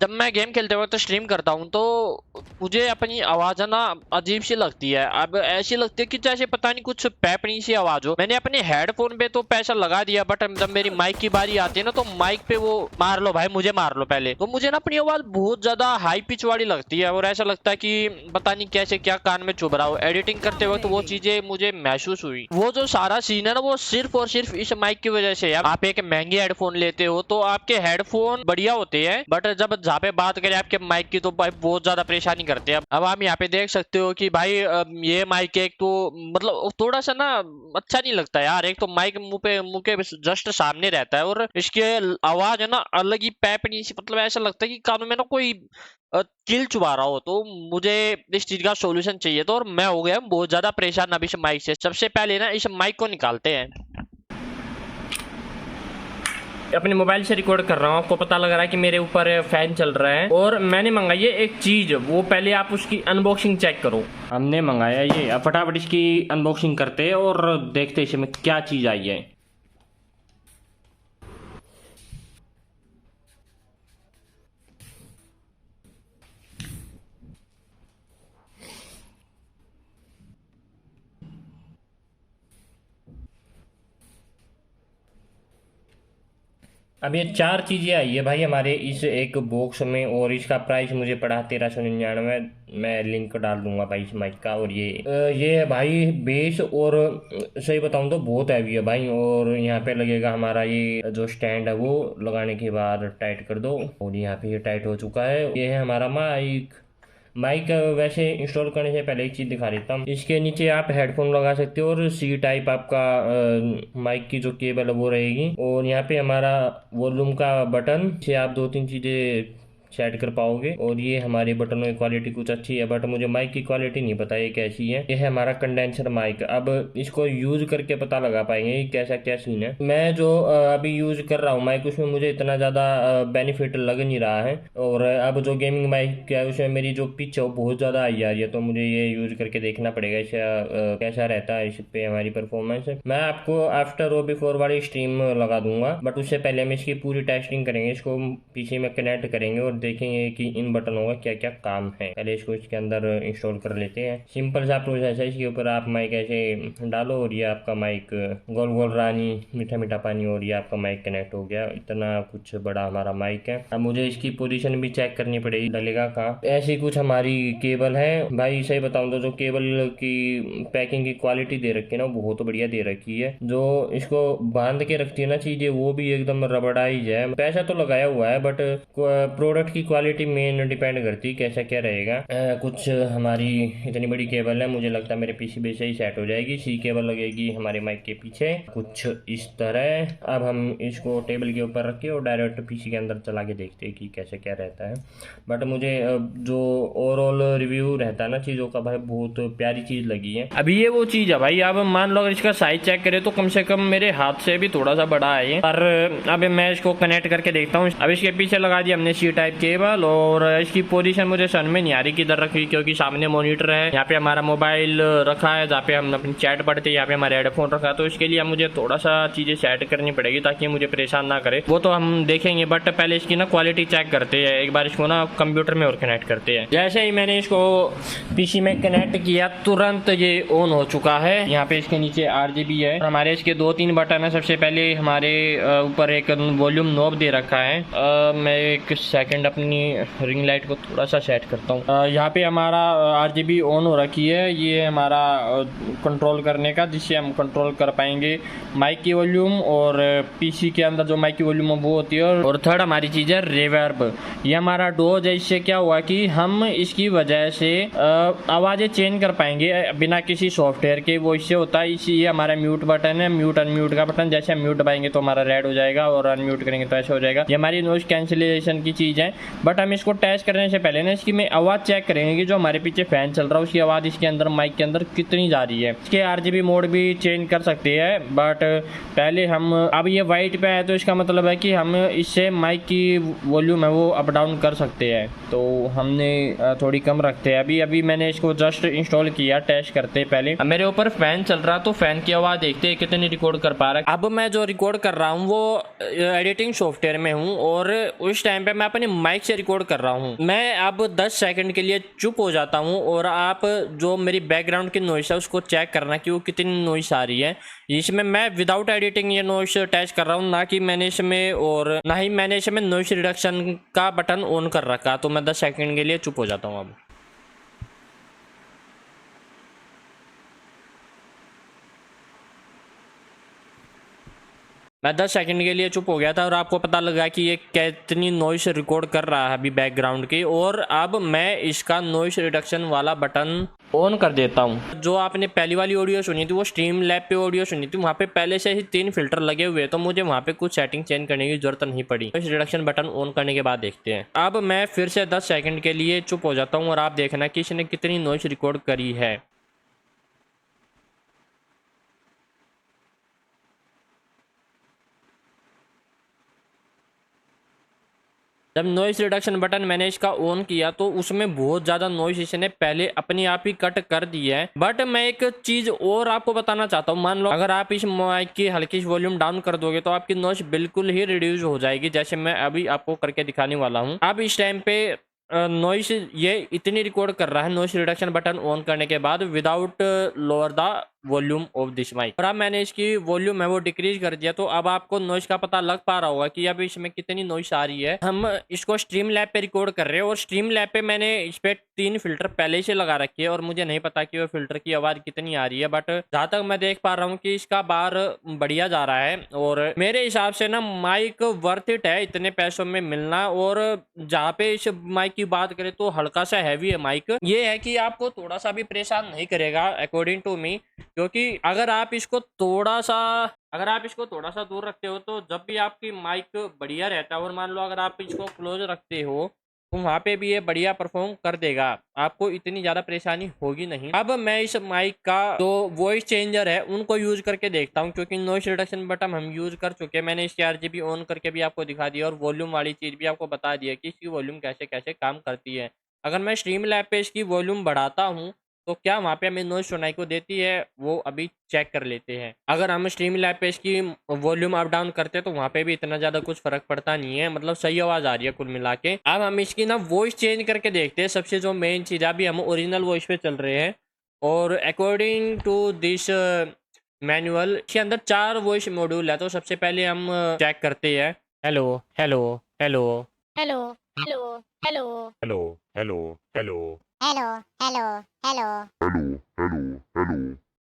जब मैं गेम खेलते वक्त स्ट्रीम करता हूँ तो मुझे अपनी आवाज है ना अजीब सी लगती है। अब ऐसी लगती है कि जैसे पता नहीं कुछ पैपनी सी आवाज हो। मैंने अपने हेडफोन पे तो पैसा लगा दिया, बट जब मेरी माइक की बारी आती है ना तो माइक पे वो मार लो भाई, मुझे मार लो पहले। तो मुझे ना अपनी आवाज बहुत ज्यादा हाई पिच वाली लगती है और ऐसा लगता है कि पता नहीं कैसे क्या कान में चुभ रहा हो। एडिटिंग करते वक्त वो चीजें मुझे महसूस हुई। वो जो सारा सीन है ना वो सिर्फ और सिर्फ इस माइक की वजह से है। आप एक महंगे हेडफोन लेते हो तो आपके हेडफोन बढ़िया होते हैं, बट जब जहाँ पे बात करें आपके माइक की तो भाई बहुत ज्यादा परेशानी करते हैं। अब आप यहाँ पे देख सकते हो कि भाई ये माइक एक तो मतलब थोड़ा सा ना अच्छा नहीं लगता यार। एक तो माइक मुंह के जस्ट सामने रहता है और इसकी आवाज है ना अलग ही पैपनी सी, मतलब ऐसा लगता है कि कानों में ना कोई किल चुबा रहा हो। तो मुझे इस चीज का सोल्यूशन चाहिए था और मैं हो गया बहुत ज्यादा परेशान अब इस माइक से। सबसे पहले ना इस माइक को निकालते हैं। अपने मोबाइल से रिकॉर्ड कर रहा हूँ, आपको पता लग रहा है कि मेरे ऊपर फैन चल रहा है और मैंने मंगाई है एक चीज, वो पहले आप उसकी अनबॉक्सिंग चेक करो। हमने मंगाया ये, अब फटाफट इसकी अनबॉक्सिंग करते हैं और देखते हैं इसमें क्या चीज आई है। अब ये 4 चीज़ें आई है भाई हमारे इस एक बॉक्स में और इसका प्राइस मुझे पड़ा 1399। मैं लिंक डाल दूंगा भाई इस माइक का। और ये है भाई बेस, और सही बताऊं तो बहुत हैवी है भाई। और यहाँ पे लगेगा हमारा ये जो स्टैंड है, वो लगाने के बाद टाइट कर दो और यहाँ पे ये टाइट हो चुका है। ये है हमारा माइक। वैसे इंस्टॉल करने से पहले एक चीज़ दिखा देता हूँ, इसके नीचे आप हेडफोन लगा सकते हो और सी टाइप आपका माइक की जो केबल है वो रहेगी। और यहाँ पे हमारा वॉल्यूम का बटन से आप 2-3 चीज़ें सेट कर पाओगे। और ये हमारी बटनों की क्वालिटी कुछ अच्छी है, बट मुझे माइक की क्वालिटी नहीं पता ये कैसी है। ये है हमारा कंडेंसर माइक। अब इसको यूज करके पता लगा पाएंगे कि कैसा क्या सीन है। मैं जो अभी यूज कर रहा हूँ माइक, उसमें मुझे इतना ज़्यादा बेनिफिट लग नहीं रहा है। और अब जो गेमिंग माइक है उसमें मेरी जो पिच है वो बहुत ज़्यादा आई जा रही है। तो मुझे ये यूज करके देखना पड़ेगा इसका कैसा रहता है, इस पे हमारी परफॉर्मेंस। मैं आपको आफ्टर और बिफोर वाली स्ट्रीम लगा दूंगा, बट उससे पहले हम इसकी पूरी टेस्टिंग करेंगे। इसको पीसी में कनेक्ट करेंगे और देखेंगे कि इन बटनों का क्या क्या काम है। पहले इसको इसके अंदर इंस्टॉल कर लेते हैं। सिंपल सा प्रोसेस है। इसके ऊपर आप माइक ऐसे डालो और ये आपका माइक गोल गोल रानी मीठा मीठा पानी, और ये आपका माइक कनेक्ट हो गया। इतना कुछ बड़ा हमारा माइक है। अब मुझे इसकी पोजीशन भी चेक करनी पड़ेगी, डलेगा कहाँ। ऐसी कुछ हमारी केबल है भाई। सही बताऊं तो जो केबल की पैकिंग की क्वालिटी दे रखी है ना, वो बहुत बढ़िया दे रखी है। जो इसको बांध के रखती है ना चीजें, वो भी एकदम रबड़ाइज है। पैसा तो लगाया हुआ है, बट प्रोडक्ट की क्वालिटी मेन डिपेंड करती है कैसा क्या रहेगा। कुछ हमारी इतनी बड़ी केबल है, मुझे लगता है मेरे पीसी भी से ही सेट हो जाएगी। सी केबल लगेगी हमारे माइक के पीछे कुछ इस तरह। अब हम इसको टेबल के ऊपर रख के और डायरेक्ट पीसी के अंदर चला के देखते हैं कि कैसे क्या रहता है। बट मुझे जो ओवरऑल रिव्यू रहता है ना चीज़ों का भाई, बहुत प्यारी चीज़ लगी है। अभी ये वो चीज़ है भाई, अब मान लो अगर इसका साइज चेक करें तो कम से कम मेरे हाथ से भी थोड़ा सा बड़ा है। पर अब मैं इसको कनेक्ट करके देखता हूँ। अब इसके पीछे लगा दिया हमने सी टाइप केबल, और इसकी पोजीशन मुझे समझ में नहीं आ रही किधर रखी, क्योंकि सामने मॉनिटर है, यहाँ पे हमारा मोबाइल रखा है जहाँ पे हम अपनी चैट पढ़ते हैं, यहाँ पे हमारा हेडफोन रखा है। तो इसके लिए मुझे थोड़ा सा चीजें सेट करनी पड़ेगी ताकि मुझे परेशान ना करे। वो तो हम देखेंगे, बट पहले इसकी ना क्वालिटी चेक करते हैं। एक बार इसको ना कंप्यूटर में और कनेक्ट करते हैं। जैसे ही मैंने इसको पीसी में कनेक्ट किया तुरंत ये ऑन हो चुका है। यहाँ पे इसके नीचे RGB है। हमारे इसके 2-3 बटन है। सबसे पहले हमारे ऊपर एक वॉल्यूम नॉब दे रखा है। मैं एक सेकंड अपनी रिंग लाइट को थोड़ा सा सेट करता हूँ। यहाँ पे हमारा RGB ऑन हो रखी है। ये हमारा कंट्रोल करने का, जिससे हम कंट्रोल कर पाएंगे माइक की वॉल्यूम, और पीसी के अंदर जो माइक की वॉल्यूम है वो होती है। और थर्ड हमारी चीज़ है रिवर्ब। ये हमारा डोज है। इससे क्या हुआ कि हम इसकी वजह से आवाज़ें चेंज कर पाएंगे बिना किसी सॉफ्टवेयर के। वो इससे होता है। ये हमारा म्यूट बटन है, म्यूट अनम्यूट का बटन। जैसे हम म्यूट दबाएंगे तो हमारा रेड हो जाएगा और अनम्यूट करेंगे तो ऐसा हो जाएगा। ये हमारी नॉइज कैंसिलेशन की चीज़ है। बट हम इसको टेस्ट करने से पहले ना इसकी मैं आवाज़ चेक करेंगे कि जो हमारे पीछे फैन चल रहा है उसकी आवाज़ इसके अंदर माइक के अंदर कितनी जा रही है। इसके RGB मोड भी चेंज कर सकते हैं, बट पहले हम, अब ये वाइट पे है तो इसका मतलब है कि हम इससे माइक की वॉल्यूम है वो अप डाउन कर सकते हैं। तो हमने थोड़ी कम रखते हैं। अभी मैंने इसको जस्ट इंस्टॉल किया, टेस्ट करते पहले। अब मेरे ऊपर फैन चल रहा तो फैन की आवाज़ देखते हैं कितनी रिकॉर्ड कर पा रहा है। अब मैं जो रिकॉर्ड कर रहा हूँ वो एडिटिंग सॉफ्टवेयर में हूँ, और उस टाइम पे मैं अपने माइक से रिकॉर्ड कर रहा हूँ। मैं अब 10 सेकंड के लिए चुप हो जाता हूँ और आप जो मेरी बैकग्राउंड की नॉइस है उसको चेक करना कि वो कितनी नॉइस आ रही है। इसमें मैं विदाउट एडिटिंग ये नॉइस अटैच कर रहा हूँ, ना कि मैंने इसमें और ना ही मैंने इसमें नॉइस रिडक्शन का बटन ऑन कर रखा। तो मैं 10 सेकंड के लिए चुप हो जाता हूँ अब। मैं 10 सेकंड के लिए चुप हो गया था और आपको पता लगा कि ये कितनी नॉइस रिकॉर्ड कर रहा है अभी बैकग्राउंड की। और अब मैं इसका नॉइस रिडक्शन वाला बटन ऑन कर देता हूँ। जो आपने पहली वाली ऑडियो सुनी थी वो स्ट्रीम लैब पे ऑडियो सुनी थी, वहाँ पे पहले से ही 3 फिल्टर लगे हुए, तो मुझे वहाँ पे कुछ सेटिंग चेंज करने की जरूरत नहीं पड़ी। नॉइस रिडक्शन बटन ऑन करने के बाद देखते हैं। अब मैं फिर से 10 सेकंड के लिए चुप हो जाता हूँ और आप देखना कि इसने कितनी नॉइस रिकॉर्ड करी है। जब नॉइस रिडक्शन बटन मैंने इसका ऑन किया तो उसमें बहुत ज़्यादा नॉइस इसने पहले अपने आप ही कट कर दिया है। बट मैं एक चीज़ और आपको बताना चाहता हूँ, मान लो अगर आप इस माइक की हल्की सी वॉल्यूम डाउन कर दोगे तो आपकी नॉइस बिल्कुल ही रिड्यूस हो जाएगी, जैसे मैं अभी आपको करके दिखाने वाला हूँ। अब इस टाइम पे नॉइस ये इतनी रिकॉर्ड कर रहा है नॉइस रिडक्शन बटन ऑन करने के बाद without lower the volume of this mic. और अब मैंने इसकी वॉल्यूम है वो डिक्रीज कर दिया, तो अब आपको नॉइस का पता लग पा रहा होगा कि अब इसमें कितनी नॉइस आ रही है। हम इसको स्ट्रीम लैब पे रिकॉर्ड कर रहे हैं और स्ट्रीम लैब पे मैंने इस पे 3 फिल्टर पहले से लगा रखे हैं और मुझे नहीं पता कि वो फिल्टर की आवाज कितनी आ रही है। बट जहां तक मैं देख पा रहा हूँ कि इसका बार बढ़िया जा रहा है और मेरे हिसाब से ना माइक वर्थ इट है इतने पैसों में मिलना। और जहाँ पे इस माइक की बात करें तो हल्का सा हैवी है माइक, ये है कि आपको थोड़ा सा भी परेशान नहीं करेगा अकॉर्डिंग टू मी, क्योंकि अगर आप इसको थोड़ा सा दूर रखते हो तो जब भी आपकी माइक बढ़िया रहता है और मान लो अगर आप इसको क्लोज रखते हो तो वहाँ पे भी ये बढ़िया परफॉर्म कर देगा, आपको इतनी ज़्यादा परेशानी होगी नहीं। अब मैं इस माइक का जो वॉइस चेंजर है उनको यूज करके देखता हूँ, क्योंकि नॉइस रिडक्शन बटन हम यूज कर चुके हैं। मैंने इसकी RGB ऑन करके भी आपको दिखा दिया और वॉल्यूम वाली चीज़ भी आपको बता दिया कि इसकी वॉल्यूम कैसे कैसे काम करती है। अगर मैं स्ट्रीम लैब पे इसकी वॉल्यूम बढ़ाता हूँ तो क्या वहाँ पे हमें नॉइस सुनाई को देती है, वो अभी चेक कर लेते हैं। अगर हम स्ट्रीम लैब पे इसकी वॉल्यूम अप डाउन करते हैं तो वहाँ पे भी इतना ज़्यादा कुछ फर्क पड़ता नहीं है, मतलब सही आवाज़ आ रही है कुल मिला के। अब हम इसकी ना वॉइस चेंज करके देखते हैं। सबसे जो मेन चीज़, अभी हम ओरिजिनल वॉइस पे चल रहे हैं और अकॉर्डिंग टू दिस मैनुअल इसके अंदर 4 वॉइस मॉड्यूल है। तो सबसे पहले हम चेक करते हैं। Hello hello hello hello hello hello hello hello hello hello hello hello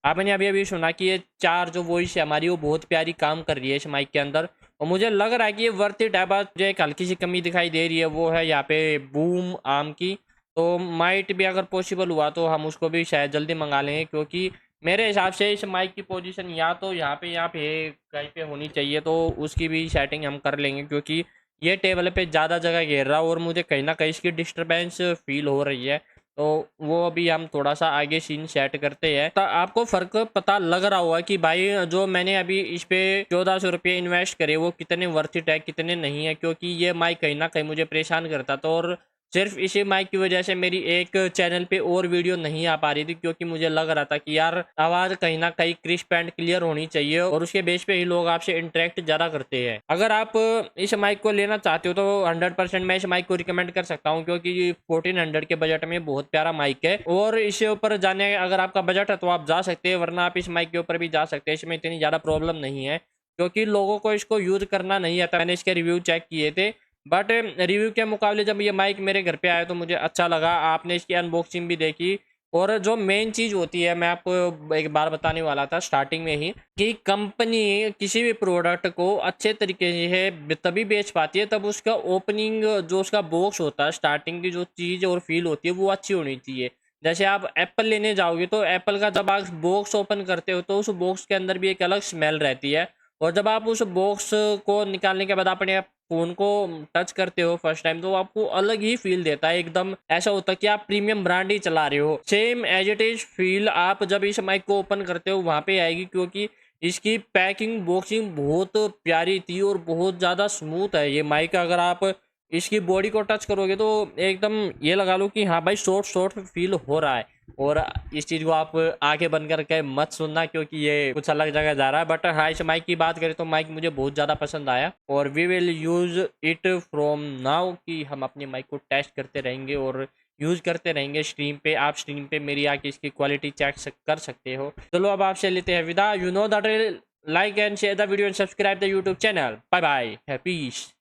आपने अभी अभी सुना कि ये 4 जो वॉइस है हमारी वो बहुत प्यारी काम कर रही है इस माइक के अंदर और मुझे लग रहा है कि ये वर्थ इट है। बस जो एक हल्की सी कमी दिखाई दे रही है वो है यहाँ पे बूम आर्म की। तो माइट भी अगर पॉसिबल हुआ तो हम उसको भी शायद जल्दी मंगा लेंगे, क्योंकि मेरे हिसाब से इस माइक की पोजीशन या तो यहाँ पे कहीं पे होनी चाहिए, तो उसकी भी सेटिंग हम कर लेंगे, क्योंकि ये टेबल पे ज़्यादा जगह घेर रहा है और मुझे कहीं ना कहीं इसकी डिस्टर्बेंस फील हो रही है। तो वो अभी हम थोड़ा सा आगे सीन सेट करते हैं। तो आपको फर्क पता लग रहा होगा कि भाई जो मैंने अभी इस पे 1400 रुपये इन्वेस्ट करे वो कितने वर्थ इट है कितने नहीं है, क्योंकि ये माइक कहीं ना कहीं मुझे परेशान करता था और सिर्फ इसी माइक की वजह से मेरी एक चैनल पे और वीडियो नहीं आ पा रही थी, क्योंकि मुझे लग रहा था कि यार आवाज़ कहीं ना कहीं क्रिस्प एंड क्लियर होनी चाहिए और उसके बेस पे ही लोग आपसे इंटरेक्ट ज़्यादा करते हैं। अगर आप इस माइक को लेना चाहते हो तो 100% मैं इस माइक को रिकमेंड कर सकता हूँ, क्योंकि 1400 के बजट में बहुत प्यारा माइक है। और इसके ऊपर जाने अगर आपका बजट है तो आप जा सकते हैं, वरना आप इस माइक के ऊपर भी जा सकते हैं। इसमें इतनी ज़्यादा प्रॉब्लम नहीं है, क्योंकि लोगों को इसको यूज़ करना नहीं आता। मैंने इसके रिव्यू चेक किए थे, बट रिव्यू के मुकाबले जब ये माइक मेरे घर पे आया तो मुझे अच्छा लगा। आपने इसकी अनबॉक्सिंग भी देखी और जो मेन चीज़ होती है मैं आपको एक बार बताने वाला था स्टार्टिंग में ही, कि कंपनी किसी भी प्रोडक्ट को अच्छे तरीके से तभी बेच पाती है तब उसका ओपनिंग जो उसका बॉक्स होता है, स्टार्टिंग की जो चीज़ और फील होती है वो अच्छी होनी चाहिए। जैसे आप एप्पल लेने जाओगे तो एप्पल का जब आप बॉक्स ओपन करते हो तो उस बॉक्स के अंदर भी एक अलग स्मेल रहती है, और जब आप उस बॉक्स को निकालने के बाद अपने फ़ोन को टच करते हो फर्स्ट टाइम तो आपको अलग ही फील देता है। एकदम ऐसा होता है कि आप प्रीमियम ब्रांड ही चला रहे हो। Same as it is feel आप जब इस माइक को ओपन करते हो वहाँ पे आएगी, क्योंकि इसकी पैकिंग बॉक्सिंग बहुत प्यारी थी और बहुत ज़्यादा स्मूथ है ये माइक। अगर आप इसकी बॉडी को टच करोगे तो एकदम ये लगा लो कि हाँ भाई सॉफ्ट सॉफ्ट फील हो रहा है। और इस चीज़ को आप आंखें बंद करके मत सुनना, क्योंकि ये कुछ अलग जगह जा रहा है। बट हाँ, इस माइक की बात करें तो माइक मुझे बहुत ज़्यादा पसंद आया, और we will use it from now, कि हम अपने माइक को टेस्ट करते रहेंगे और यूज़ करते रहेंगे स्ट्रीम पे। आप स्ट्रीम पे मेरी आके इसकी क्वालिटी चेक कर सकते हो। चलो अब आपसे लेते हैं विदा। You know that, like and share the video and subscribe the YouTube channel. Bye bye, हैप्पीस।